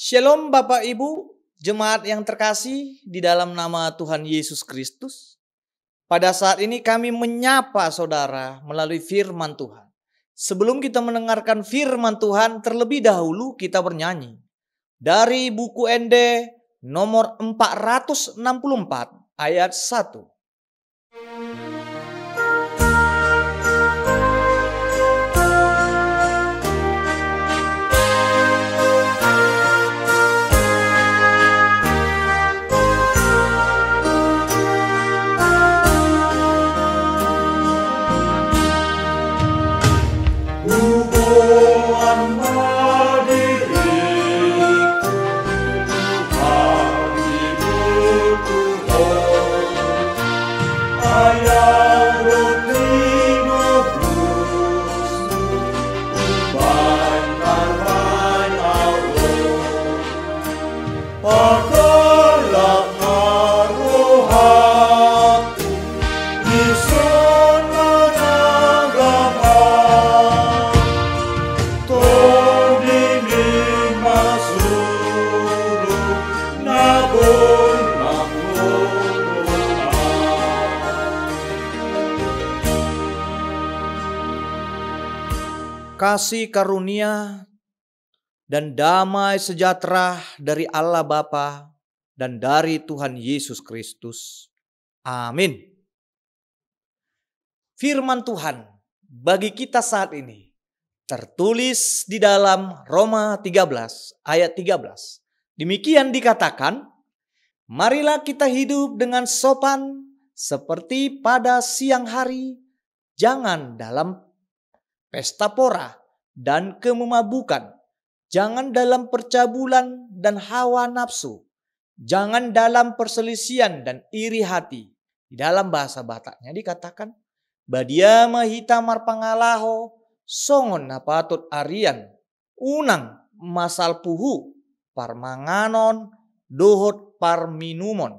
Shalom Bapak Ibu, jemaat yang terkasih di dalam nama Tuhan Yesus Kristus. Pada saat ini kami menyapa saudara melalui firman Tuhan. Sebelum kita mendengarkan firman Tuhan, terlebih dahulu kita bernyanyi. Dari buku ND nomor 464 ayat 1. Kasih karunia dan damai sejahtera dari Allah Bapa dan dari Tuhan Yesus Kristus. Amin. Firman Tuhan bagi kita saat ini tertulis di dalam Roma 13 ayat 13. Demikian dikatakan, marilah kita hidup dengan sopan seperti pada siang hari, jangan dalam pesta pora dan kememabukan, jangan dalam percabulan dan hawa nafsu, jangan dalam perselisihan dan iri hati. Di dalam bahasa Bataknya dikatakan, badia mahita marpangalaho, songon napatut arian, unang masal puhu, parmanganon, dohot parminumon,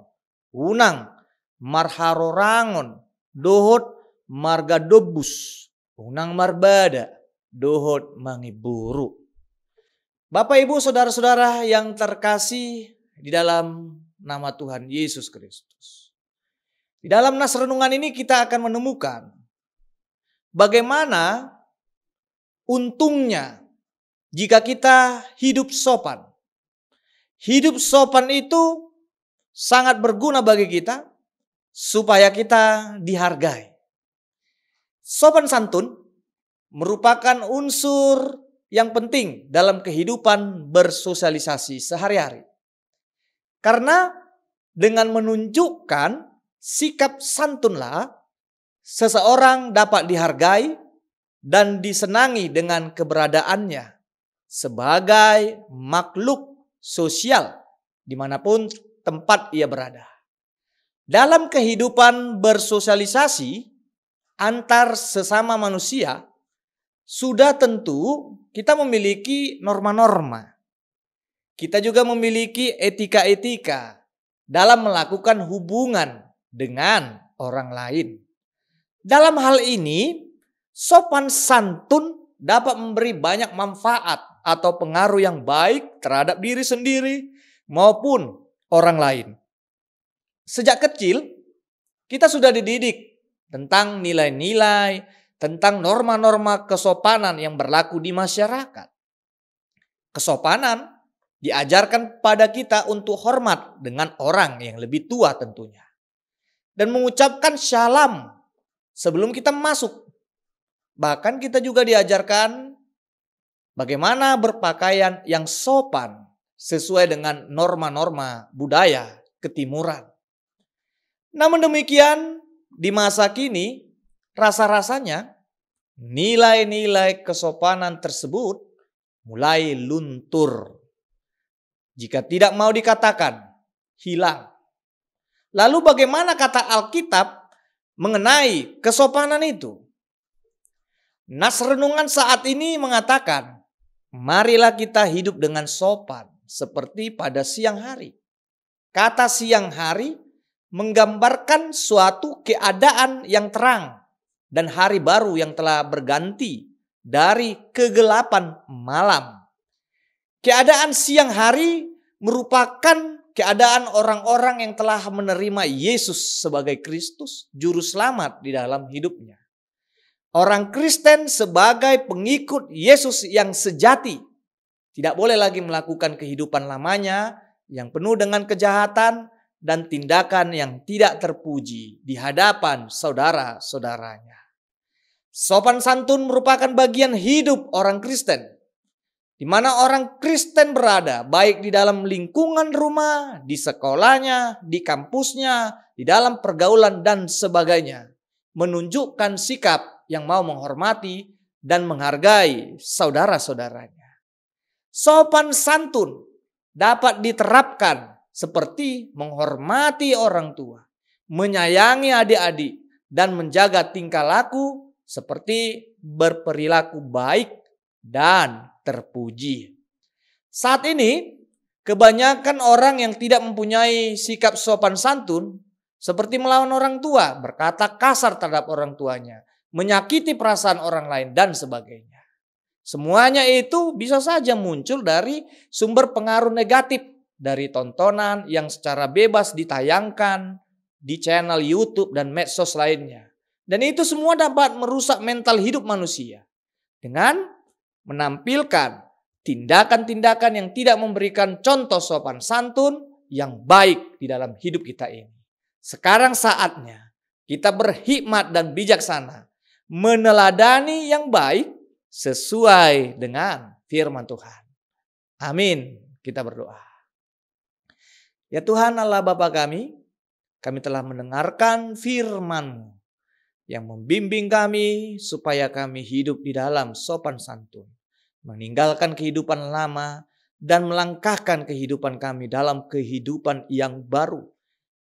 unang marharorangon, dohot margadobus, unang marbada, dohot mangiburu. Bapak Ibu saudara-saudara yang terkasih di dalam nama Tuhan Yesus Kristus. Di dalam nas renungan ini kita akan menemukan bagaimana untungnya jika kita hidup sopan. Hidup sopan itu sangat berguna bagi kita supaya kita dihargai. Sopan santun merupakan unsur yang penting dalam kehidupan bersosialisasi sehari-hari. Karena dengan menunjukkan sikap santunlah seseorang dapat dihargai dan disenangi dengan keberadaannya sebagai makhluk sosial dimanapun tempat ia berada. Dalam kehidupan bersosialisasi antar sesama manusia, sudah tentu kita memiliki norma-norma. Kita juga memiliki etika-etika dalam melakukan hubungan dengan orang lain. Dalam hal ini, sopan santun dapat memberi banyak manfaat atau pengaruh yang baik terhadap diri sendiri maupun orang lain. Sejak kecil, kita sudah dididik tentang nilai-nilai, tentang norma-norma kesopanan yang berlaku di masyarakat. Kesopanan diajarkan pada kita untuk hormat dengan orang yang lebih tua tentunya. Dan mengucapkan shalom sebelum kita masuk. Bahkan kita juga diajarkan bagaimana berpakaian yang sopan sesuai dengan norma-norma budaya ketimuran. Namun demikian, di masa kini, rasa-rasanya nilai-nilai kesopanan tersebut mulai luntur. Jika tidak mau dikatakan, hilang. Lalu bagaimana kata Alkitab mengenai kesopanan itu? Nas renungan saat ini mengatakan, marilah kita hidup dengan sopan seperti pada siang hari. Kata siang hari menggambarkan suatu keadaan yang terang dan hari baru yang telah berganti dari kegelapan malam. Keadaan siang hari merupakan keadaan orang-orang yang telah menerima Yesus sebagai Kristus, juru selamat di dalam hidupnya. Orang Kristen sebagai pengikut Yesus yang sejati tidak boleh lagi melakukan kehidupan lamanya yang penuh dengan kejahatan dan tindakan yang tidak terpuji di hadapan saudara-saudaranya. Sopan santun merupakan bagian hidup orang Kristen, di mana orang Kristen berada, baik di dalam lingkungan rumah, di sekolahnya, di kampusnya, di dalam pergaulan dan sebagainya, menunjukkan sikap yang mau menghormati dan menghargai saudara-saudaranya. Sopan santun dapat diterapkan seperti menghormati orang tua, menyayangi adik-adik, dan menjaga tingkah laku seperti berperilaku baik dan terpuji. Saat ini, kebanyakan orang yang tidak mempunyai sikap sopan santun seperti melawan orang tua, berkata kasar terhadap orang tuanya, menyakiti perasaan orang lain, dan sebagainya. Semuanya itu bisa saja muncul dari sumber pengaruh negatif dari tontonan yang secara bebas ditayangkan di channel YouTube dan medsos lainnya. Dan itu semua dapat merusak mental hidup manusia dengan menampilkan tindakan-tindakan yang tidak memberikan contoh sopan santun yang baik di dalam hidup kita ini. Sekarang saatnya kita berhikmat dan bijaksana, meneladani yang baik sesuai dengan firman Tuhan. Amin. Kita berdoa. Ya Tuhan Allah Bapa kami telah mendengarkan firman-Mu yang membimbing kami supaya kami hidup di dalam sopan santun, meninggalkan kehidupan lama dan melangkahkan kehidupan kami dalam kehidupan yang baru,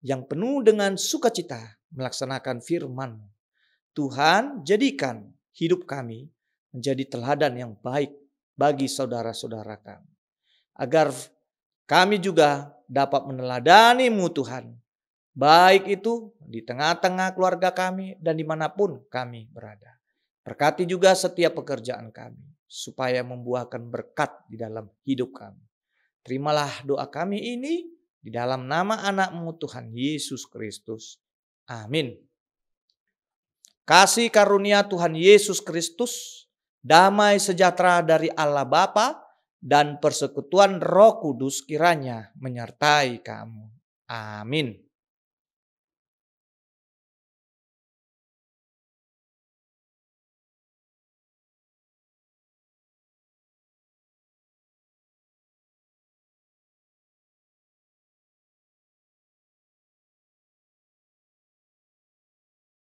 yang penuh dengan sukacita melaksanakan firman-Mu. Tuhan, jadikan hidup kami menjadi teladan yang baik bagi saudara-saudara kami, agar kami juga dapat meneladani-Mu Tuhan, baik itu di tengah-tengah keluarga kami dan dimanapun kami berada. Berkati juga setiap pekerjaan kami, supaya membuahkan berkat di dalam hidup kami. Terimalah doa kami ini di dalam nama anak-Mu Tuhan Yesus Kristus. Amin. Kasih karunia Tuhan Yesus Kristus, damai sejahtera dari Allah Bapa, dan persekutuan Roh Kudus kiranya menyertai kamu. Amin.